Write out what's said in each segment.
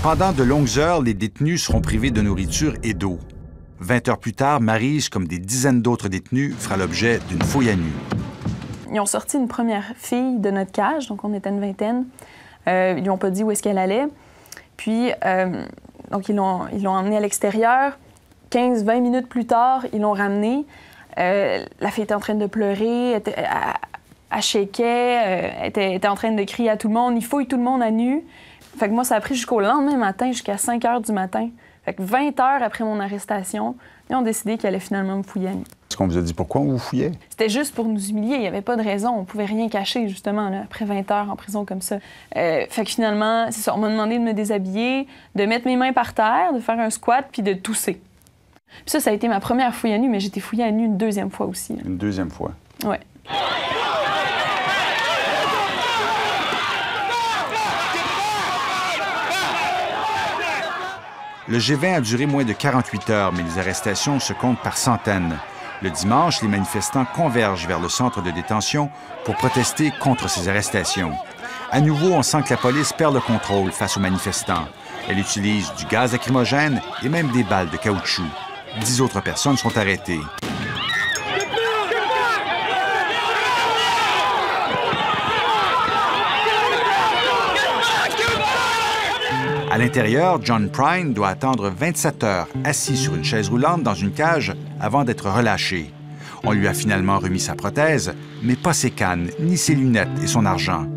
Pendant de longues heures, les détenus seront privés de nourriture et d'eau. 20 heures plus tard, Maryse, comme des dizaines d'autres détenus, fera l'objet d'une fouille à nu. Ils ont sorti une première fille de notre cage, donc on était une vingtaine. Ils lui ont pas dit où est-ce qu'elle allait. Puis, donc ils l'ont emmenée à l'extérieur. 15-20 minutes plus tard, ils l'ont ramenée. La fille était en train de pleurer, elle shakeait, était en train de crier à tout le monde. Ils fouillent tout le monde à nu. Fait que moi, ça a pris jusqu'au lendemain matin, jusqu'à 5 heures du matin. Fait que 20 heures après mon arrestation, ils ont décidé qu'ils allaient finalement me fouiller à nu. Est-ce qu'on vous a dit pourquoi on vous fouillait? C'était juste pour nous humilier. Il n'y avait pas de raison. On pouvait rien cacher, justement, là, après 20 heures en prison comme ça. Fait que finalement, c'est ça. On m'a demandé de me déshabiller, de mettre mes mains par terre, de faire un squat, puis de tousser. Puis ça a été ma première fouille à nu, mais j'ai été fouillée à nu une deuxième fois aussi. Là. Une deuxième fois? Oui. Le G20 a duré moins de 48 heures, mais les arrestations se comptent par centaines. Le dimanche, les manifestants convergent vers le centre de détention pour protester contre ces arrestations. À nouveau, on sent que la police perd le contrôle face aux manifestants. Elle utilise du gaz lacrymogène et même des balles de caoutchouc. 10 autres personnes sont arrêtées. À l'intérieur, John Prine doit attendre 27 heures, assis sur une chaise roulante dans une cage, avant d'être relâché. On lui a finalement remis sa prothèse, mais pas ses cannes, ni ses lunettes et son argent.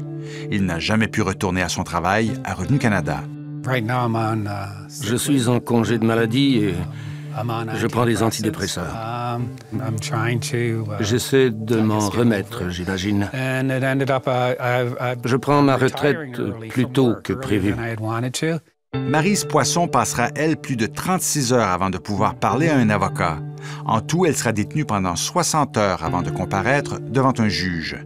Il n'a jamais pu retourner à son travail à Revenu Canada. Je suis en congé de maladie et je prends des antidépresseurs. J'essaie de m'en remettre, j'imagine. Je prends ma retraite plus tôt que prévu. Maryse Poisson passera, elle, plus de 36 heures avant de pouvoir parler à un avocat. En tout, elle sera détenue pendant 60 heures avant de comparaître devant un juge.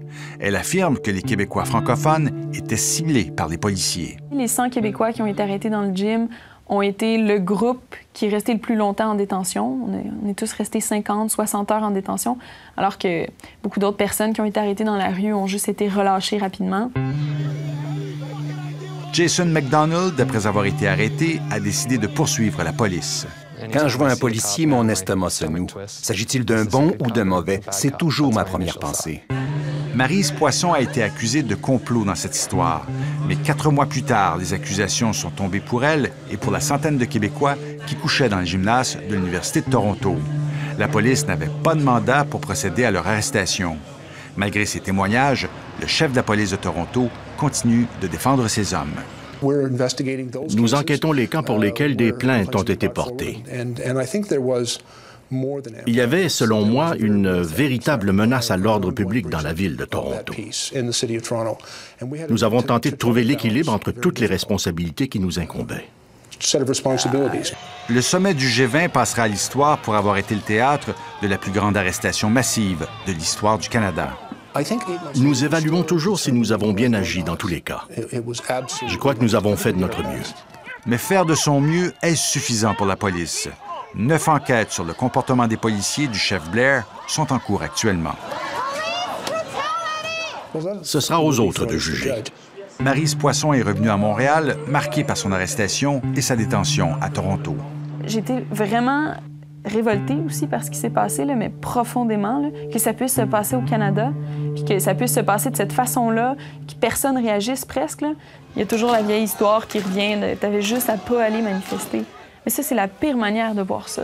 Elle affirme que les Québécois francophones étaient ciblés par les policiers. Les 100 Québécois qui ont été arrêtés dans le gym ont été le groupe qui est resté le plus longtemps en détention. On est tous restés 50, 60 heures en détention, alors que beaucoup d'autres personnes qui ont été arrêtées dans la rue ont juste été relâchées rapidement. Jason McDonald, après avoir été arrêté, a décidé de poursuivre la police. Quand je vois un policier, mon estomac se noue. S'agit-il d'un bon ou d'un mauvais? C'est toujours ma première pensée. Maryse Poisson a été accusée de complot dans cette histoire. Mais 4 mois plus tard, les accusations sont tombées pour elle et pour la centaine de Québécois qui couchaient dans le gymnase de l'Université de Toronto. La police n'avait pas de mandat pour procéder à leur arrestation. Malgré ces témoignages, le chef de la police de Toronto continue de défendre ses hommes. Nous enquêtons les cas pour lesquels des plaintes ont été portées. Il y avait, selon moi, une véritable menace à l'ordre public dans la ville de Toronto. Nous avons tenté de trouver l'équilibre entre toutes les responsabilités qui nous incombaient. Le sommet du G20 passera à l'histoire pour avoir été le théâtre de la plus grande arrestation massive de l'histoire du Canada. Nous évaluons toujours si nous avons bien agi dans tous les cas. Je crois que nous avons fait de notre mieux. Mais faire de son mieux, est-ce suffisant pour la police? 9 enquêtes sur le comportement des policiers du chef Blair sont en cours actuellement. Ce sera aux autres de juger. Maryse Poisson est revenue à Montréal, marquée par son arrestation et sa détention à Toronto. J'étais vraiment révoltée aussi par ce qui s'est passé, là, mais profondément, là, que ça puisse se passer au Canada, puis que ça puisse se passer de cette façon-là, que personne réagisse presque. Là. Il y a toujours la vieille histoire qui revient, t'avais juste à pas aller manifester. Mais ça, c'est la pire manière de voir ça.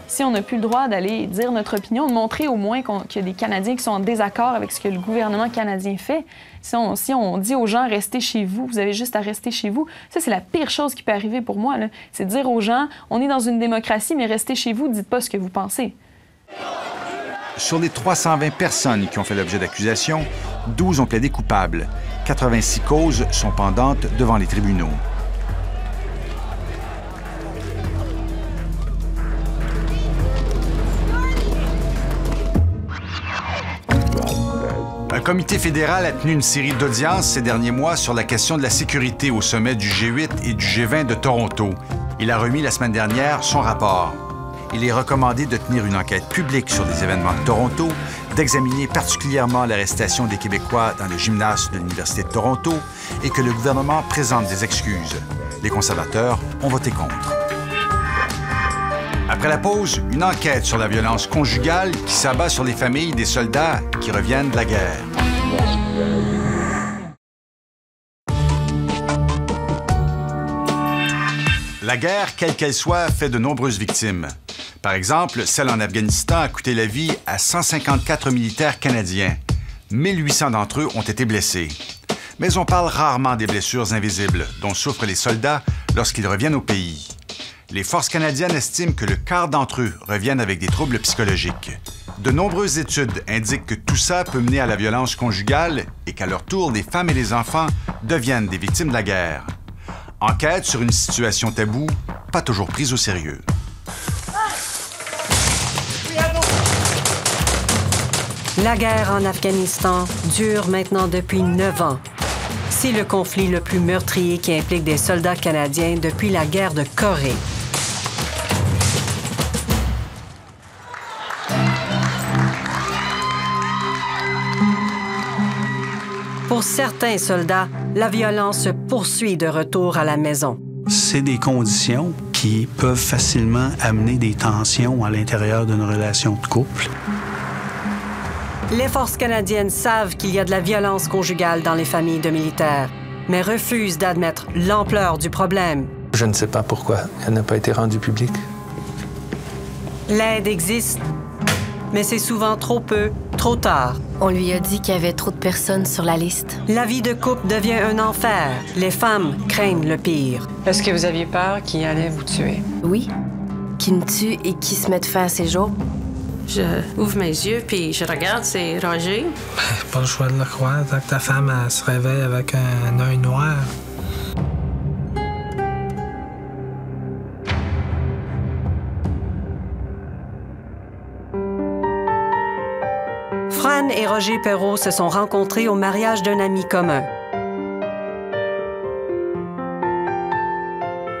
Si on n'a plus le droit d'aller dire notre opinion, de montrer au moins qu'il y a des Canadiens qui sont en désaccord avec ce que le gouvernement canadien fait, si on dit aux gens « restez chez vous, vous avez juste à rester chez vous », ça, c'est la pire chose qui peut arriver pour moi. C'est de dire aux gens « on est dans une démocratie, mais restez chez vous, dites pas ce que vous pensez ». Sur les 320 personnes qui ont fait l'objet d'accusations, 12 ont plaidé coupables. 86 causes sont pendantes devant les tribunaux. Un comité fédéral a tenu une série d'audiences ces derniers mois sur la question de la sécurité au sommet du G8 et du G20 de Toronto. Il a remis la semaine dernière son rapport. Il est recommandé de tenir une enquête publique sur les événements de Toronto, d'examiner particulièrement l'arrestation des Québécois dans le gymnase de l'Université de Toronto et que le gouvernement présente des excuses. Les conservateurs ont voté contre. Après la pause, une enquête sur la violence conjugale qui s'abat sur les familles des soldats qui reviennent de la guerre. La guerre, quelle qu'elle soit, fait de nombreuses victimes. Par exemple, celle en Afghanistan a coûté la vie à 154 militaires canadiens. 1800 d'entre eux ont été blessés. Mais on parle rarement des blessures invisibles dont souffrent les soldats lorsqu'ils reviennent au pays. Les forces canadiennes estiment que le quart d'entre eux reviennent avec des troubles psychologiques. De nombreuses études indiquent que tout ça peut mener à la violence conjugale et qu'à leur tour, les femmes et les enfants deviennent des victimes de la guerre. Enquête sur une situation taboue, pas toujours prise au sérieux. La guerre en Afghanistan dure maintenant depuis 9 ans. C'est le conflit le plus meurtrier qui implique des soldats canadiens depuis la guerre de Corée. Pour certains soldats, la violence se poursuit de retour à la maison. C'est des conditions qui peuvent facilement amener des tensions à l'intérieur d'une relation de couple. Les forces canadiennes savent qu'il y a de la violence conjugale dans les familles de militaires, mais refusent d'admettre l'ampleur du problème. Je ne sais pas pourquoi elle n'a pas été rendue publique. L'aide existe, mais c'est souvent trop peu, trop tard. On lui a dit qu'il y avait trop de personnes sur la liste. La vie de couple devient un enfer. Les femmes craignent le pire. Est-ce que vous aviez peur qu'il allait vous tuer? Oui. Qu'il me tue et qu'il se mette fin à ses jours. Je ouvre mes yeux puis je regarde, c'est Roger. Pas le choix de le croire. Tant que ta femme elle se réveille avec un œil noir. Fran et Roger Perreault se sont rencontrés au mariage d'un ami commun.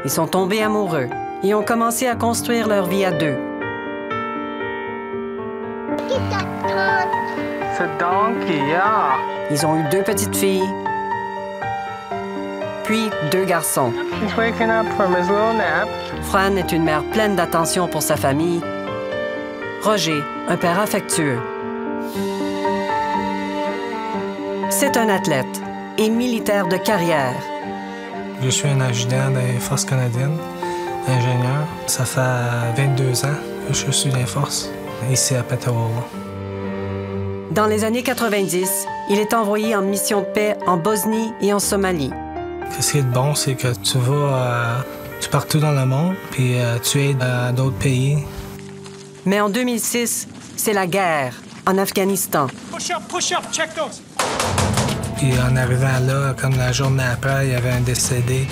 Ils sont tombés amoureux et ont commencé à construire leur vie à deux. Ils ont eu 2 petites filles, puis 2 garçons. Fran est une mère pleine d'attention pour sa famille. Roger, un père affectueux. C'est un athlète et militaire de carrière. Je suis un adjudant des Forces canadiennes, ingénieur. Ça fait 22 ans que je suis dans les Forces, ici à Petawawa. Dans les années 90, il est envoyé en mission de paix en Bosnie et en Somalie. Ce qui est bon, c'est que tu vas partout dans le monde, puis tu aides d'autres pays. Mais en 2006, c'est la guerre en Afghanistan. Push up, check those. Puis en arrivant là, comme la journée après, il y avait un décédé.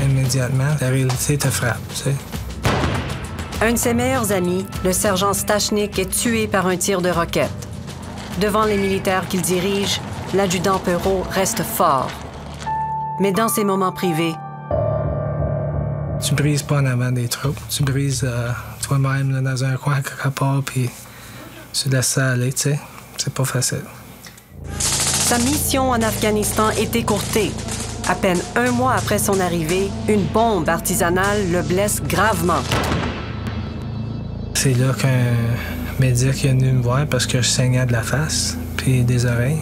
Immédiatement, la réalité te frappe, tu sais. Un de ses meilleurs amis, le sergent Stachnik, est tué par un tir de roquette. Devant les militaires qu'il dirige, l'adjudant Perreault reste fort. Mais dans ses moments privés... Tu brises pas en avant des troupes. Tu brises toi-même là, dans un coin quelque part, puis tu laisses ça aller, tu sais. C'est pas facile. Sa mission en Afghanistan est écourtée. À peine 1 mois après son arrivée, une bombe artisanale le blesse gravement. C'est là qu'un médic est venu me voir parce que je saignais de la face puis des oreilles.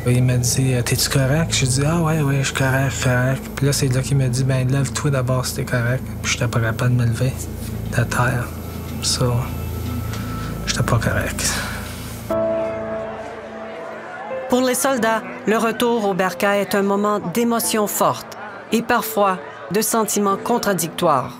Il m'a dit « T'es-tu correct? » J'ai dit « Ah ouais, je suis correct. » Puis là, c'est là qu'il m'a dit « Ben lève-toi d'abord si t'es correct. » Puis j'étais pas capable de me lever de la terre. Ça, j'étais pas correct. Pour les soldats, le retour au Bercail est un moment d'émotion forte et parfois de sentiments contradictoires.